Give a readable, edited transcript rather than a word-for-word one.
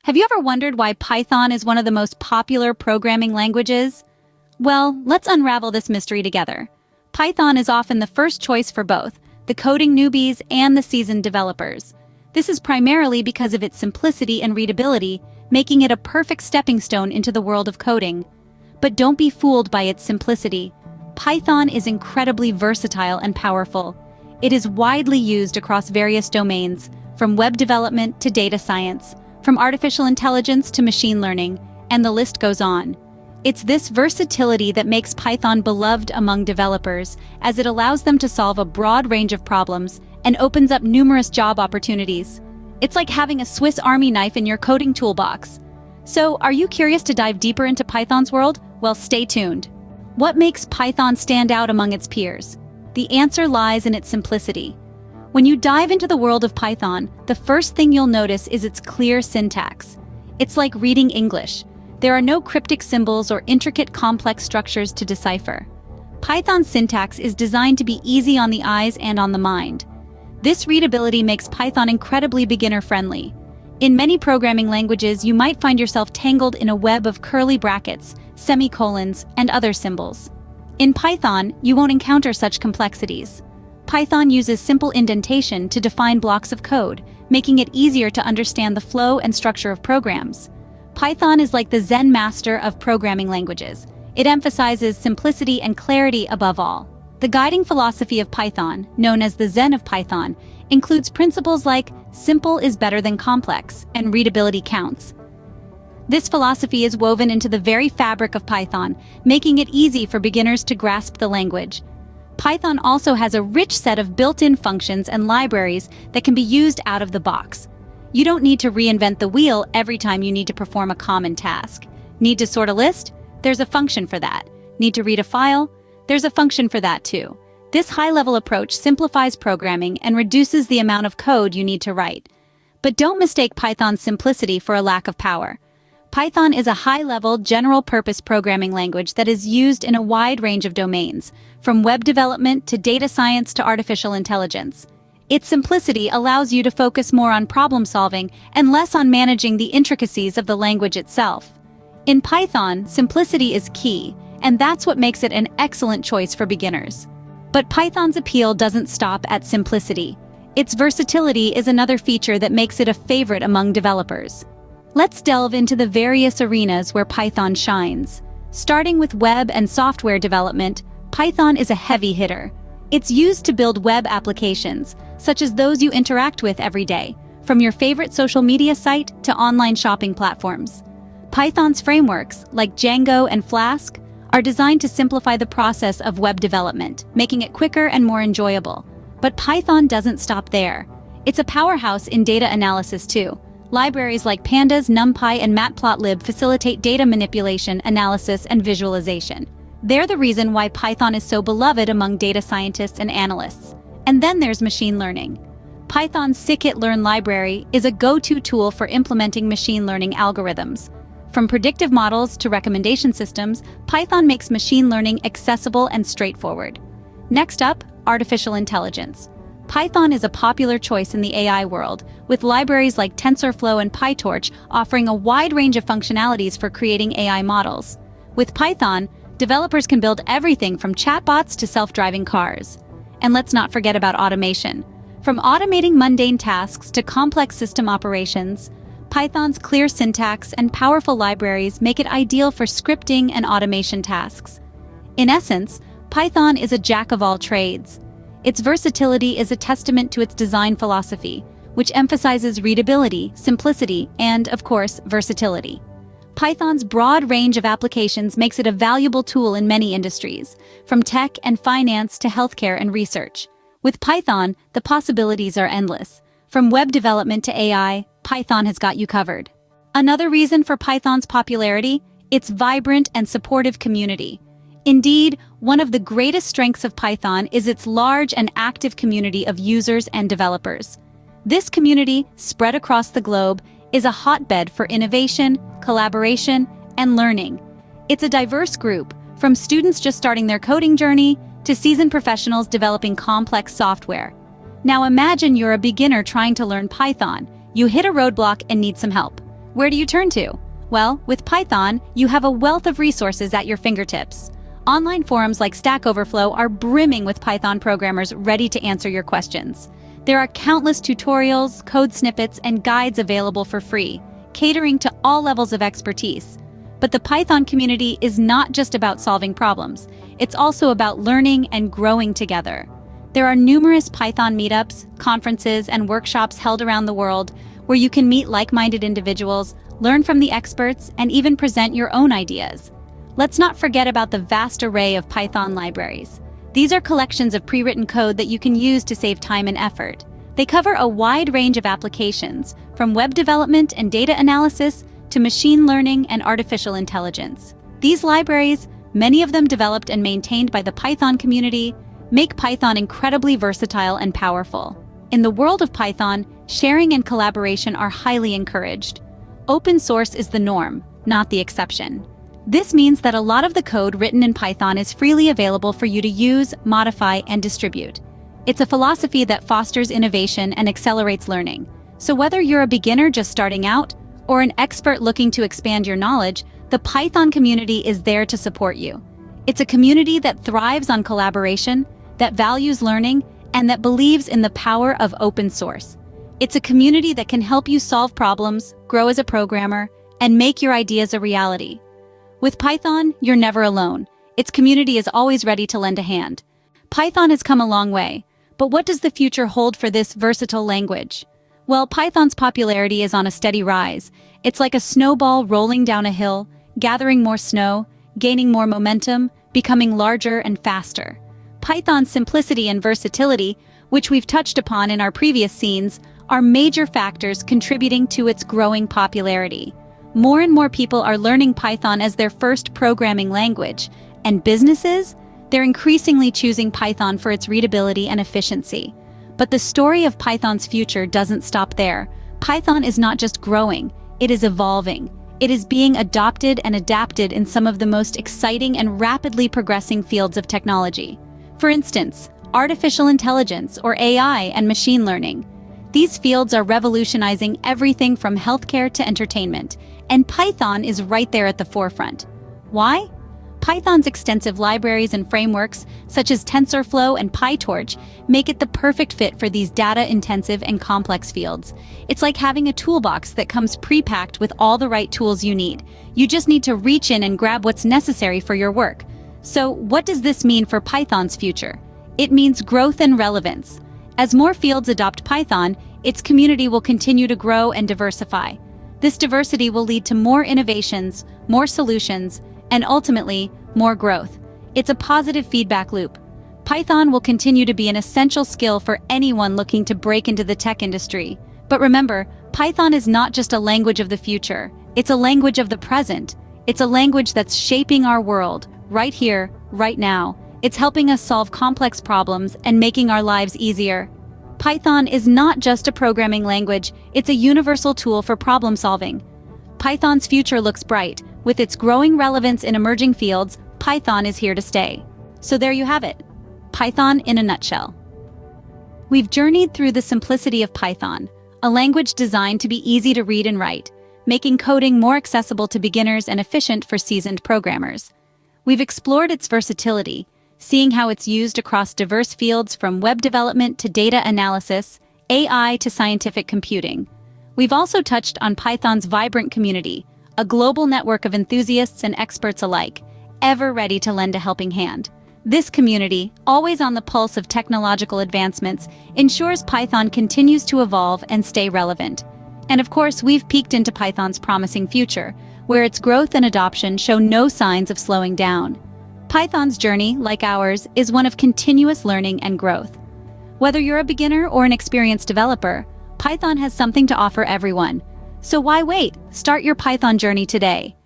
Have you ever wondered why Python is one of the most popular programming languages? Well, let's unravel this mystery together. Python is often the first choice for both the coding newbies and the seasoned developers. This is primarily because of its simplicity and readability, making it a perfect stepping stone into the world of coding. But don't be fooled by its simplicity. Python is incredibly versatile and powerful. It is widely used across various domains, from web development to data science, from artificial intelligence to machine learning, and the list goes on. It's this versatility that makes Python beloved among developers, as it allows them to solve a broad range of problems and opens up numerous job opportunities. It's like having a Swiss Army knife in your coding toolbox. So, are you curious to dive deeper into Python's world? Well, stay tuned. What makes Python stand out among its peers? The answer lies in its simplicity. When you dive into the world of Python, the first thing you'll notice is its clear syntax. It's like reading English. There are no cryptic symbols or intricate complex structures to decipher. Python's syntax is designed to be easy on the eyes and on the mind. This readability makes Python incredibly beginner-friendly. In many programming languages, you might find yourself tangled in a web of curly brackets, semicolons, and other symbols. In Python, you won't encounter such complexities. Python uses simple indentation to define blocks of code, making it easier to understand the flow and structure of programs. Python is like the Zen master of programming languages. It emphasizes simplicity and clarity above all. The guiding philosophy of Python, known as the Zen of Python, includes principles like simple is better than complex and readability counts. This philosophy is woven into the very fabric of Python, making it easy for beginners to grasp the language. Python also has a rich set of built-in functions and libraries that can be used out of the box. You don't need to reinvent the wheel every time you need to perform a common task. Need to sort a list? There's a function for that. Need to read a file? There's a function for that too. This high-level approach simplifies programming and reduces the amount of code you need to write. But don't mistake Python's simplicity for a lack of power. Python is a high-level, general-purpose programming language that is used in a wide range of domains, from web development to data science to artificial intelligence. Its simplicity allows you to focus more on problem-solving and less on managing the intricacies of the language itself. In Python, simplicity is key, and that's what makes it an excellent choice for beginners. But Python's appeal doesn't stop at simplicity. Its versatility is another feature that makes it a favorite among developers. Let's delve into the various arenas where Python shines. Starting with web and software development, Python is a heavy hitter. It's used to build web applications, such as those you interact with every day, from your favorite social media site to online shopping platforms. Python's frameworks, like Django and Flask, are designed to simplify the process of web development, making it quicker and more enjoyable. But Python doesn't stop there. It's a powerhouse in data analysis too. Libraries like Pandas, NumPy, and Matplotlib facilitate data manipulation, analysis, and visualization. They're the reason why Python is so beloved among data scientists and analysts. And then there's machine learning. Python's scikit-learn library is a go-to tool for implementing machine learning algorithms. From predictive models to recommendation systems, Python makes machine learning accessible and straightforward. Next up, artificial intelligence. Python is a popular choice in the AI world, with libraries like TensorFlow and PyTorch offering a wide range of functionalities for creating AI models. With Python, developers can build everything from chatbots to self-driving cars. And let's not forget about automation. From automating mundane tasks to complex system operations, Python's clear syntax and powerful libraries make it ideal for scripting and automation tasks. In essence, Python is a jack of all trades. Its versatility is a testament to its design philosophy, which emphasizes readability, simplicity, and, of course, versatility. Python's broad range of applications makes it a valuable tool in many industries, from tech and finance to healthcare and research. With Python, the possibilities are endless. From web development to AI, Python has got you covered. Another reason for Python's popularity? Its vibrant and supportive community. Indeed, one of the greatest strengths of Python is its large and active community of users and developers. This community, spread across the globe, is a hotbed for innovation, collaboration, and learning. It's a diverse group, from students just starting their coding journey to seasoned professionals developing complex software. Now imagine you're a beginner trying to learn Python. You hit a roadblock and need some help. Where do you turn to? Well, with Python, you have a wealth of resources at your fingertips. Online forums like Stack Overflow are brimming with Python programmers ready to answer your questions. There are countless tutorials, code snippets, and guides available for free, catering to all levels of expertise. But the Python community is not just about solving problems. It's also about learning and growing together. There are numerous Python meetups, conferences, and workshops held around the world where you can meet like-minded individuals, learn from the experts, and even present your own ideas. Let's not forget about the vast array of Python libraries. These are collections of pre-written code that you can use to save time and effort. They cover a wide range of applications, from web development and data analysis to machine learning and artificial intelligence. These libraries, many of them developed and maintained by the Python community, make Python incredibly versatile and powerful. In the world of Python, sharing and collaboration are highly encouraged. Open source is the norm, not the exception. This means that a lot of the code written in Python is freely available for you to use, modify, and distribute. It's a philosophy that fosters innovation and accelerates learning. So whether you're a beginner just starting out or an expert looking to expand your knowledge, the Python community is there to support you. It's a community that thrives on collaboration, that values learning, and that believes in the power of open source. It's a community that can help you solve problems, grow as a programmer, and make your ideas a reality. With Python, you're never alone. Its community is always ready to lend a hand. Python has come a long way, but what does the future hold for this versatile language? Well, Python's popularity is on a steady rise. It's like a snowball rolling down a hill, gathering more snow, gaining more momentum, becoming larger and faster. Python's simplicity and versatility, which we've touched upon in our previous scenes, are major factors contributing to its growing popularity. More and more people are learning Python as their first programming language, and businesses, they're increasingly choosing Python for its readability and efficiency. But the story of Python's future doesn't stop there. Python is not just growing, it is evolving. It is being adopted and adapted in some of the most exciting and rapidly progressing fields of technology. For instance, artificial intelligence, or AI, and machine learning. These fields are revolutionizing everything from healthcare to entertainment, and Python is right there at the forefront. Why? Python's extensive libraries and frameworks, such as TensorFlow and PyTorch, make it the perfect fit for these data-intensive and complex fields. It's like having a toolbox that comes pre-packed with all the right tools you need. You just need to reach in and grab what's necessary for your work. So, what does this mean for Python's future? It means growth and relevance. As more fields adopt Python, its community will continue to grow and diversify. This diversity will lead to more innovations, more solutions, and ultimately, more growth. It's a positive feedback loop. Python will continue to be an essential skill for anyone looking to break into the tech industry. But remember, Python is not just a language of the future. It's a language of the present. It's a language that's shaping our world, right here, right now. It's helping us solve complex problems and making our lives easier. Python is not just a programming language, it's a universal tool for problem solving. Python's future looks bright. With its growing relevance in emerging fields, Python is here to stay. So there you have it. Python in a nutshell. We've journeyed through the simplicity of Python, a language designed to be easy to read and write, making coding more accessible to beginners and efficient for seasoned programmers. We've explored its versatility, seeing how it's used across diverse fields from web development to data analysis, AI to scientific computing. We've also touched on Python's vibrant community, a global network of enthusiasts and experts alike, ever ready to lend a helping hand. This community, always on the pulse of technological advancements, ensures Python continues to evolve and stay relevant. And of course, we've peeked into Python's promising future, where its growth and adoption show no signs of slowing down. Python's journey, like ours, is one of continuous learning and growth. Whether you're a beginner or an experienced developer, Python has something to offer everyone. So why wait? Start your Python journey today.